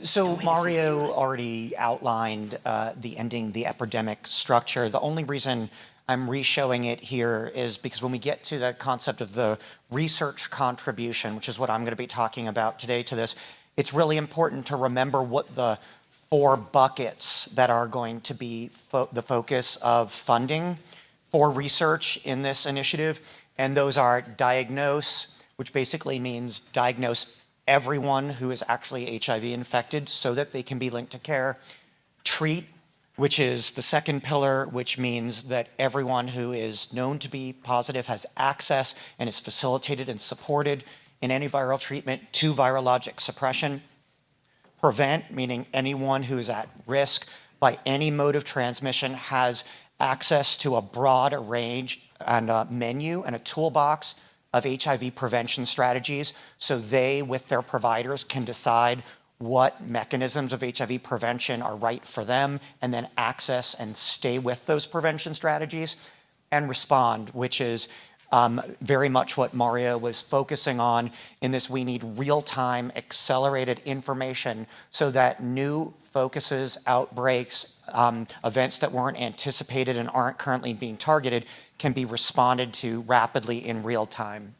So Mario already outlined the ending the epidemic structure. The only reason I'm re-showing it here is because when we get to the concept of the research contribution, which is what I'm going to be talking about today to this, it's really important to remember what the 4 buckets that are going to be the focus of funding for research in this initiative. And those are diagnose, which basically means diagnose everyone who is actually HIV infected so that they can be linked to care. Treat, which is the second pillar, which means that everyone who is known to be positive has access and is facilitated and supported in antiviral treatment to virologic suppression. Prevent, meaning anyone who is at risk by any mode of transmission has access to a broad range and a menu and a toolbox of HIV prevention strategies, so they, with their providers, can decide what mechanisms of HIV prevention are right for them, and then access and stay with those prevention strategies. And respond, which is very much what Mario was focusing on in this. We need real-time accelerated information so that new focuses, outbreaks, events that weren't anticipated and aren't currently being targeted can be responded to rapidly in real time.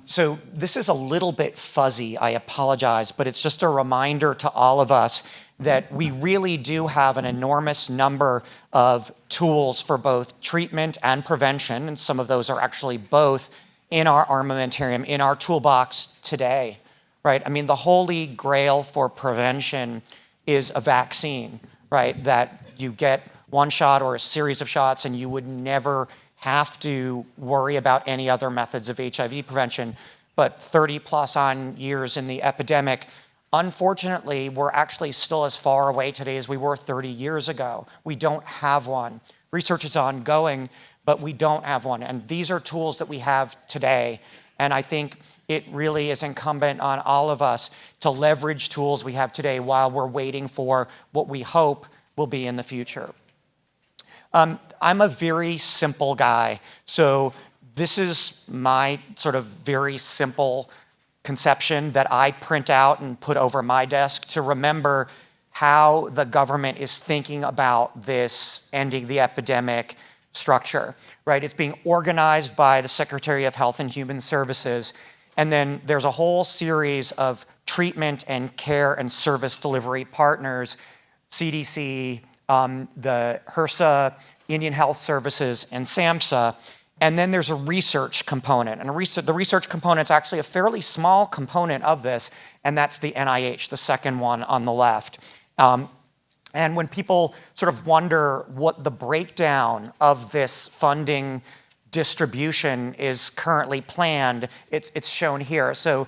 So this is a little bit fuzzy, I apologize, but it's just a reminder to all of us that we really do have an enormous number of tools for both treatment and prevention, and some of those are actually both in our armamentarium, in our toolbox today, right? I mean, the holy grail for prevention is a vaccine, right? That you get one shot or a series of shots and you would never have to worry about any other methods of HIV prevention. But 30+ on years in the epidemic, unfortunately, we're actually still as far away today as we were 30 years ago. We don't have one. Research is ongoing, but we don't have one. And these are tools that we have today. And I think it really is incumbent on all of us to leverage tools we have today while we're waiting for what we hope will be in the future. I'm a very simple guy. So this is my sort of very simple conception that I print out and put over my desk to remember how the government is thinking about this ending the epidemic structure, right? It's being organized by the Secretary of Health and Human Services. And then there's a whole series of treatment and care and service delivery partners, CDC, the HRSA, Indian Health Services, and SAMHSA. And then there's a research component. And the research component is actually a fairly small component of this, and that's the NIH, the second one on the left. And when people sort of wonder what the breakdown of this funding distribution is currently planned, it's shown here. So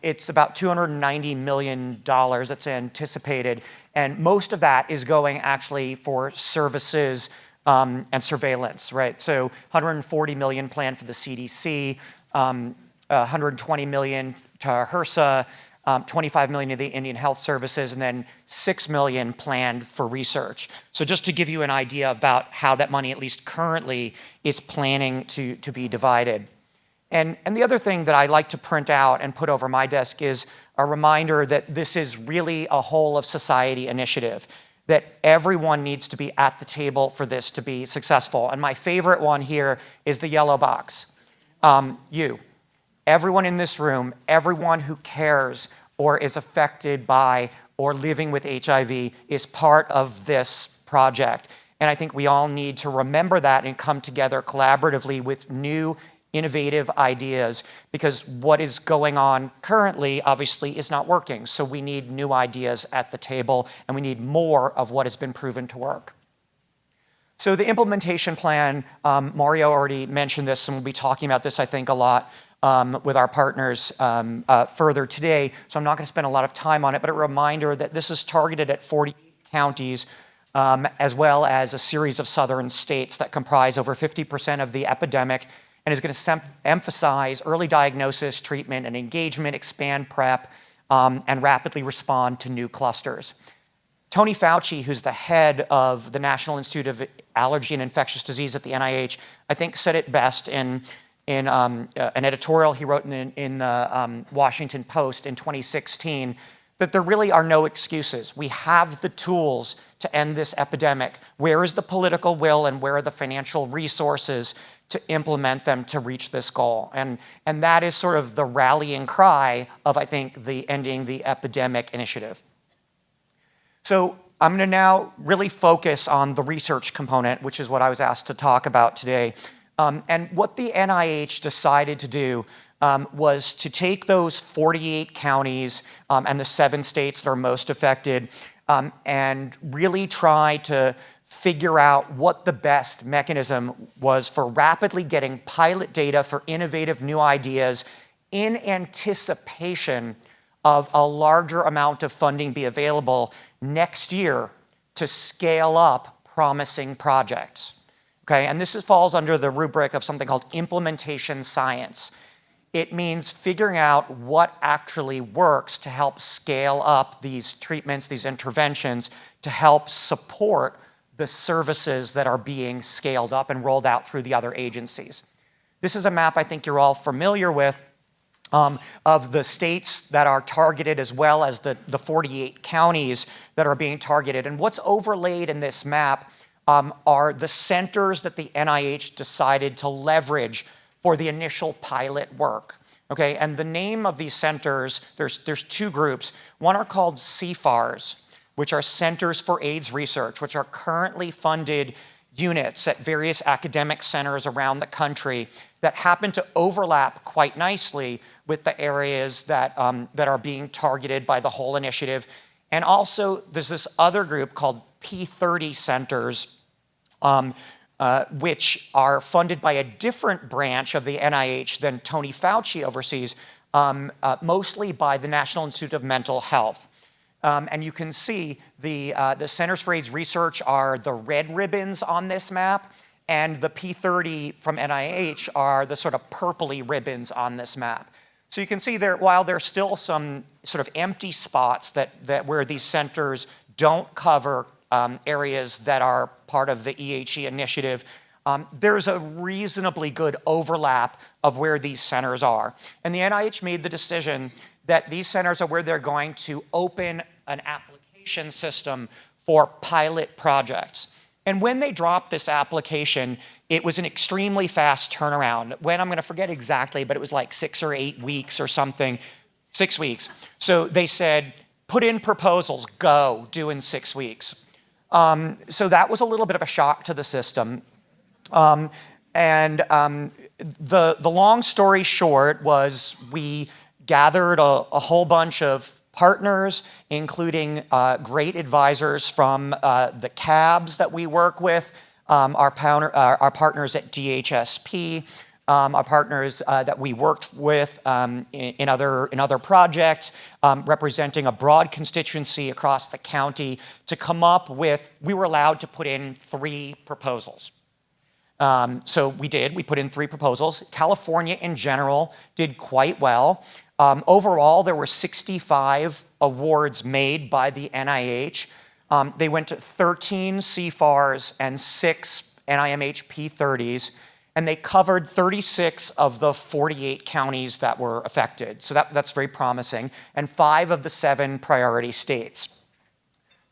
it's about $290 million that's anticipated, and most of that is going actually for services and surveillance, right? So 140 million planned for the CDC, 120 million to HRSA, 25 million to the Indian Health Services, and then 6 million planned for research. So just to give you an idea about how that money, at least currently, is planning to be divided. And the other thing that I like to print out and put over my desk is a reminder that this is really a whole of society initiative, that everyone needs to be at the table for this to be successful. And my favorite one here is the yellow box. You. Everyone in this room, everyone who cares or is affected by or living with HIV is part of this project. And I think we all need to remember that and come together collaboratively with new innovative ideas, because what is going on currently obviously is not working. So we need new ideas at the table, and we need more of what has been proven to work. So the implementation plan, Mario already mentioned this, and we'll be talking about this, I think, a lot with our partners further today. So I'm not going to spend a lot of time on it, but a reminder that this is targeted at 40 counties, as well as a series of southern states that comprise over 50% of the epidemic, and is going to emphasize early diagnosis, treatment, and engagement, expand PrEP, and rapidly respond to new clusters. Tony Fauci, who's the head of the National Institute of Allergy and Infectious Disease at the NIH, I think said it best in an editorial he wrote in the Washington Post in 2016, that there really are no excuses. We have the tools to end this epidemic. Where is the political will and where are the financial resources to implement them to reach this goal? And that is sort of the rallying cry of, I think, the Ending the Epidemic initiative. So I'm going to now really focus on the research component, which is what I was asked to talk about today. And what the NIH decided to do was to take those 48 counties and the 7 states that are most affected and really try to figure out what the best mechanism was for rapidly getting pilot data for innovative new ideas in anticipation of a larger amount of funding be available next year to scale up promising projects. Okay, and this falls under the rubric of something called implementation science. It means figuring out what actually works to help scale up these treatments, these interventions, to help support the services that are being scaled up and rolled out through the other agencies. This is a map I think you're all familiar with of the states that are targeted as well as the 48 counties that are being targeted. And what's overlaid in this map are the centers that the NIH decided to leverage for the initial pilot work. Okay, and the name of these centers, there's 2 groups. One are called CFARs, which are Centers for AIDS Research, which are currently funded units at various academic centers around the country that happen to overlap quite nicely with the areas that are being targeted by the whole initiative. And also, there's this other group called P30 centers, which are funded by a different branch of the NIH than Tony Fauci oversees, mostly by the National Institute of Mental Health. And you can see the Centers for AIDS Research are the red ribbons on this map, and the P30 from NIH are the sort of purpley ribbons on this map. So you can see there, while there's still some sort of empty spots that where these centers don't cover areas that are part of the EHE initiative, there's a reasonably good overlap of where these centers are. And the NIH made the decision that these centers are where they're going to open an application system for pilot projects. And when they dropped this application, it was an extremely fast turnaround. When, I'm going to forget exactly, but it was like 6 or 8 weeks or something, 6 weeks. So they said, put in proposals, go, do in 6 weeks. So that was a little bit of a shock to the system. The long story short was we gathered a whole bunch of partners, including great advisors from the CABs that we work with, our partners at DHSP, our partners that we worked with in other projects, representing a broad constituency across the county to come up with, we were allowed to put in 3 proposals. So we put in 3 proposals. California in general did quite well. Overall, there were 65 awards made by the NIH. They went to 13 CFARs and 6 NIMH P30s, and they covered 36 of the 48 counties that were affected. So that's very promising, and 5 of the 7 priority states.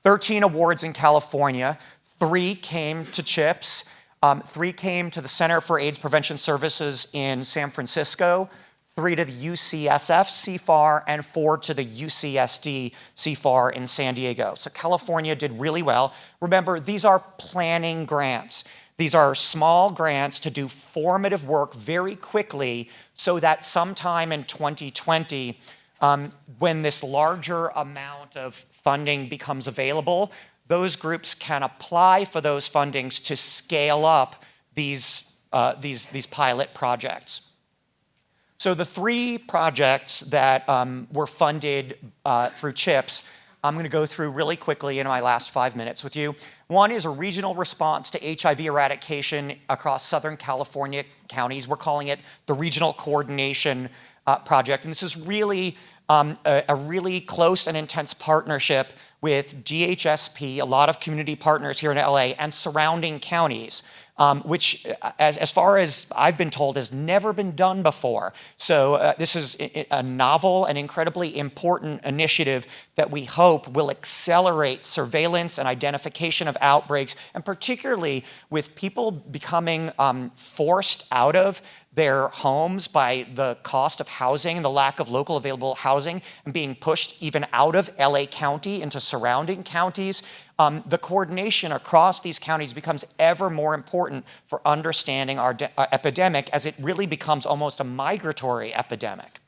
13 awards in California, 3 came to CHIPS, 3 came to the Center for AIDS Prevention Services in San Francisco, 3 to the UCSF CFAR, and 4 to the UCSD CFAR in San Diego. So California did really well. Remember, these are planning grants. These are small grants to do formative work very quickly so that sometime in 2020, when this larger amount of funding becomes available, those groups can apply for those fundings to scale up these pilot projects. So the 3 projects that were funded through CHIPS, I'm going to go through really quickly in my last 5 minutes with you. One is a regional response to HIV eradication across Southern California counties. We're calling it the Regional Coordination Project. And this is really a really close and intense partnership with DHSP, a lot of community partners here in LA, and surrounding counties, which, as far as I've been told, has never been done before. So this is a novel and incredibly important initiative that we hope will accelerate surveillance and identification of outbreaks, and particularly with people becoming forced out of their homes by the cost of housing, the lack of local available housing, and being pushed even out of LA County into surrounding counties. The coordination across these counties becomes ever more important for understanding our epidemic, as it really becomes almost a migratory epidemic.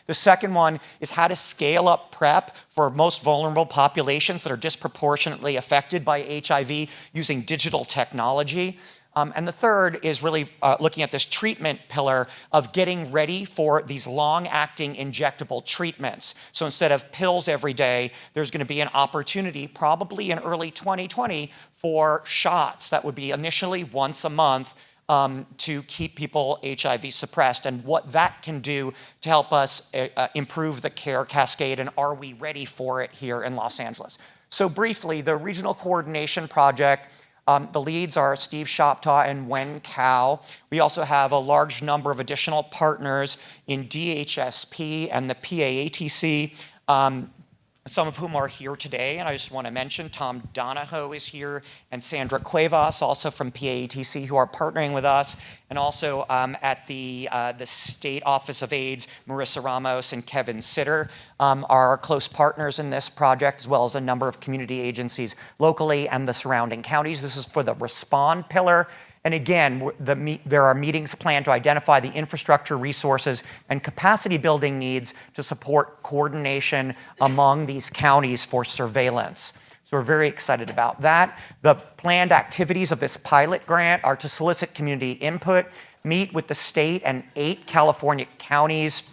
The second one is how to scale up PrEP for most vulnerable populations that are disproportionately affected by HIV using digital technology. And the third is really looking at this treatment pillar of getting ready for these long-acting injectable treatments. So instead of pills every day, there's going to be an opportunity, probably in early 2020, for shots that would be initially once a month to keep people HIV suppressed, and what that can do to help us improve the care cascade, and are we ready for it here in Los Angeles? So briefly, the Regional Coordination Project, the leads are Steve Shoptaw and Wen Cao. We also have a large number of additional partners in DHSP and the PAATC, some of whom are here today, and I just want to mention Tom Donahoe is here, and Sandra Cuevas, also from PAATC, who are partnering with us, and also at the State Office of AIDS, Marissa Ramos and Kevin Sitter are close partners in this project, as well as a number of community agencies locally and the surrounding counties. This is for the Respond pillar. And again, there are meetings planned to identify the infrastructure, resources, and capacity building needs to support coordination among these counties for surveillance. So we're very excited about that. The planned activities of this pilot grant are to solicit community input, meet with the state and 8 California counties.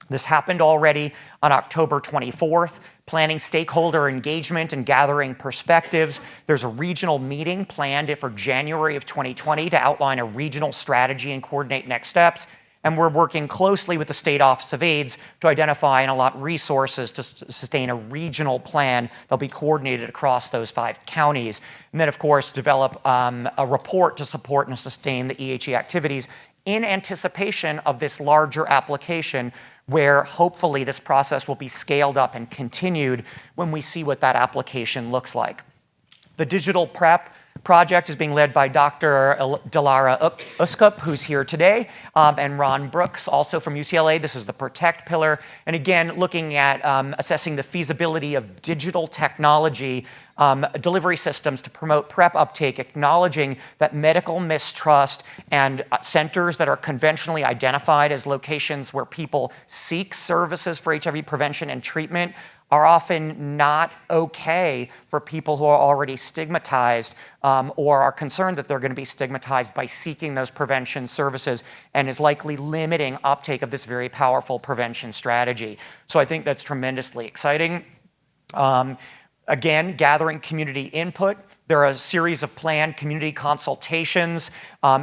This happened already on October 24th. Planning stakeholder engagement and gathering perspectives. There's a regional meeting planned for January of 2020 to outline a regional strategy and coordinate next steps. And we're working closely with the State Office of AIDS to identify and allot resources to sustain a regional plan that'll be coordinated across those 5 counties. And then, of course, develop a report to support and sustain the EHE activities in anticipation of this larger application, where hopefully this process will be scaled up and continued when we see what that application looks like. The digital PrEP project is being led by Dr. Delara Uskup, who's here today, and Ron Brooks, also from UCLA. This is the Protect pillar. And again, looking at assessing the feasibility of digital technology delivery systems to promote PrEP uptake, acknowledging that medical mistrust and centers that are conventionally identified as locations where people seek services for HIV prevention and treatment are often not okay for people who are already stigmatized or are concerned that they're going to be stigmatized by seeking those prevention services, and is likely limiting uptake of this very powerful prevention strategy. So I think that's tremendously exciting. Again, gathering community input. There are a series of planned community consultations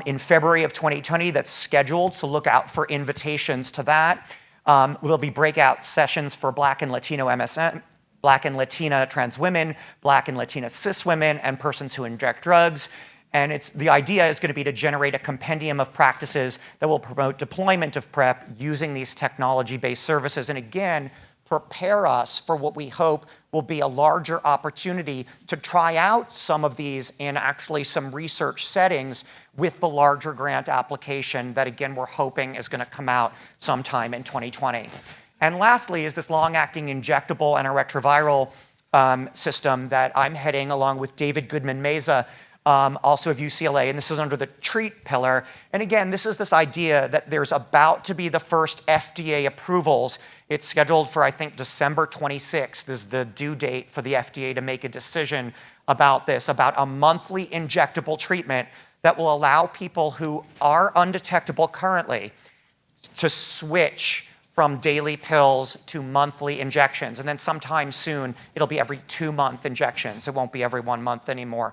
in February of 2020 that's scheduled, so look out for invitations to that. There'll be breakout sessions for Black and Latino MSM, Black and Latina trans women, Black and Latina cis women, and persons who inject drugs. And the idea is going to be to generate a compendium of practices that will promote deployment of PrEP using these technology-based services. And again, prepare us for what we hope will be a larger opportunity to try out some of these in actually some research settings with the larger grant application that, again, we're hoping is going to come out sometime in 2020. And lastly is this long-acting injectable and a retroviral system that I'm heading along with David Goodman-Meza, also of UCLA, and this is under the treat pillar. And again, this is this idea that there's about to be the first FDA approvals. It's scheduled for, I think, December 26th is the due date for the FDA to make a decision about this, about a monthly injectable treatment that will allow people who are undetectable currently to switch from daily pills to monthly injections. And then sometime soon, it'll be every 2-month injections. It won't be every 1 month anymore.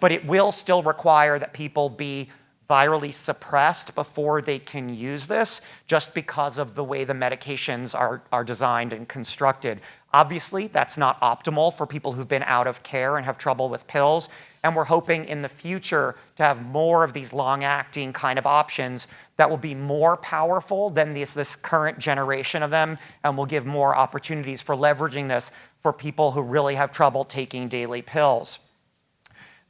But it will still require that people be virally suppressed before they can use this, just because of the way the medications are designed and constructed. Obviously, that's not optimal for people who've been out of care and have trouble with pills. And we're hoping in the future to have more of these long-acting kind of options that will be more powerful than this current generation of them, and will give more opportunities for leveraging this for people who really have trouble taking daily pills.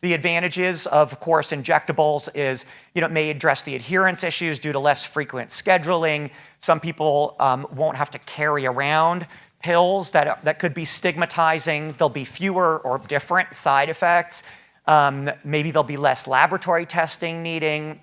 The advantages, of course, injectables is, it may address the adherence issues due to less frequent scheduling. Some people won't have to carry around pills that could be stigmatizing. There'll be fewer or different side effects. Maybe there'll be less laboratory testing needing,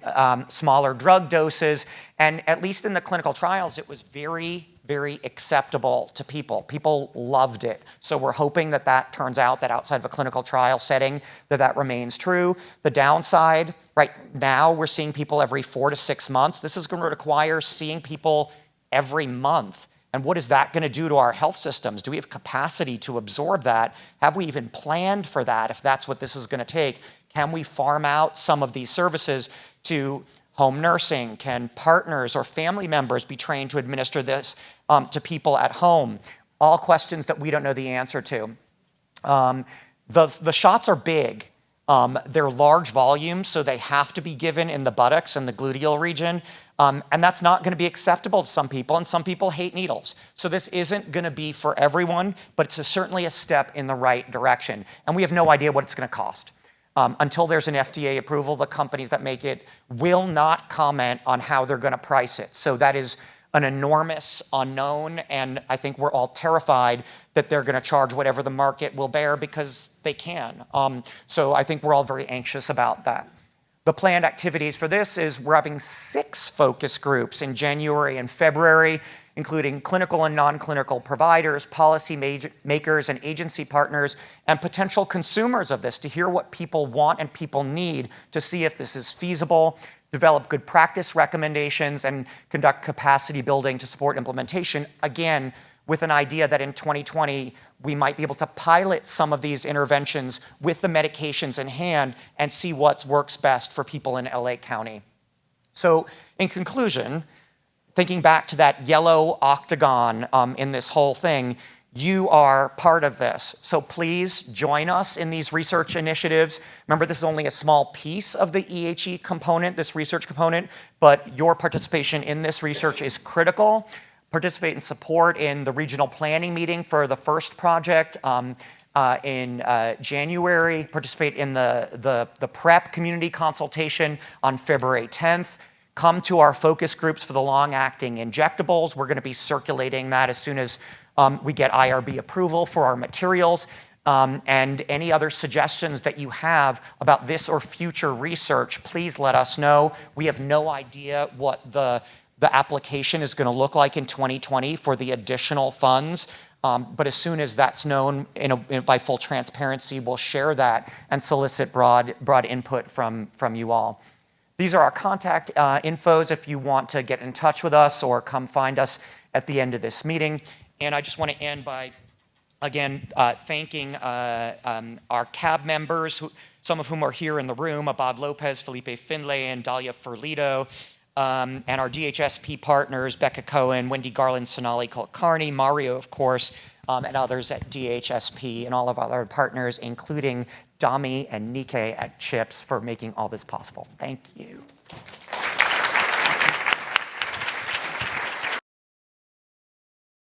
smaller drug doses, and at least in the clinical trials, it was very, very acceptable to people. People loved it. So we're hoping that turns out that outside of a clinical trial setting, that remains true. The downside, right now, we're seeing people every 4 to 6 months. This is going to require seeing people every month. And what is that going to do to our health systems? Do we have capacity to absorb that? Have we even planned for that if that's what this is going to take? Can we farm out some of these services to home nursing? Can partners or family members be trained to administer this to people at home? All questions that we don't know the answer to. The shots are big. They're large volumes, so they have to be given in the buttocks and the gluteal region. And that's not going to be acceptable to some people, and some people hate needles. So this isn't going to be for everyone, but it's certainly a step in the right direction. And we have no idea what it's going to cost. Until there's an FDA approval, the companies that make it will not comment on how they're going to price it. So that is an enormous unknown, and I think we're all terrified that they're going to charge whatever the market will bear because they can. So I think we're all very anxious about that. The planned activities for this is we're having 6 focus groups in January and February, including clinical and non-clinical providers, policy makers and agency partners, and potential consumers of this to hear what people want and people need to see if this is feasible, develop good practice recommendations, and conduct capacity building to support implementation, again, with an idea that in 2020, we might be able to pilot some of these interventions with the medications in hand and see what works best for people in LA County. So in conclusion, thinking back to that yellow octagon in this whole thing, you are part of this. So please join us in these research initiatives. Remember, this is only a small piece of the EHE component, this research component, but your participation in this research is critical. Participate and support in the regional planning meeting for the first project in January. Participate in the PrEP community consultation on February 10th. Come to our focus groups for the long-acting injectables. We're going to be circulating that as soon as we get IRB approval for our materials. And any other suggestions that you have about this or future research, please let us know. We have no idea what the application is going to look like in 2020 for the additional funds. But as soon as that's known by full transparency, we'll share that and solicit broad input from you all. These are our contact infos if you want to get in touch with us or come find us at the end of this meeting. And I just want to end by, again, thanking our CAB members, some of whom are here in the room, Abad Lopez, Felipe Finlay, and Dalia Ferlito, and our DHSP partners, Becca Cohen, Wendy Garland, Sonali Kulkarni, Mario, of course, and others at DHSP, and all of our other partners, including Dami and Nike at CHIPS for making all this possible. Thank you.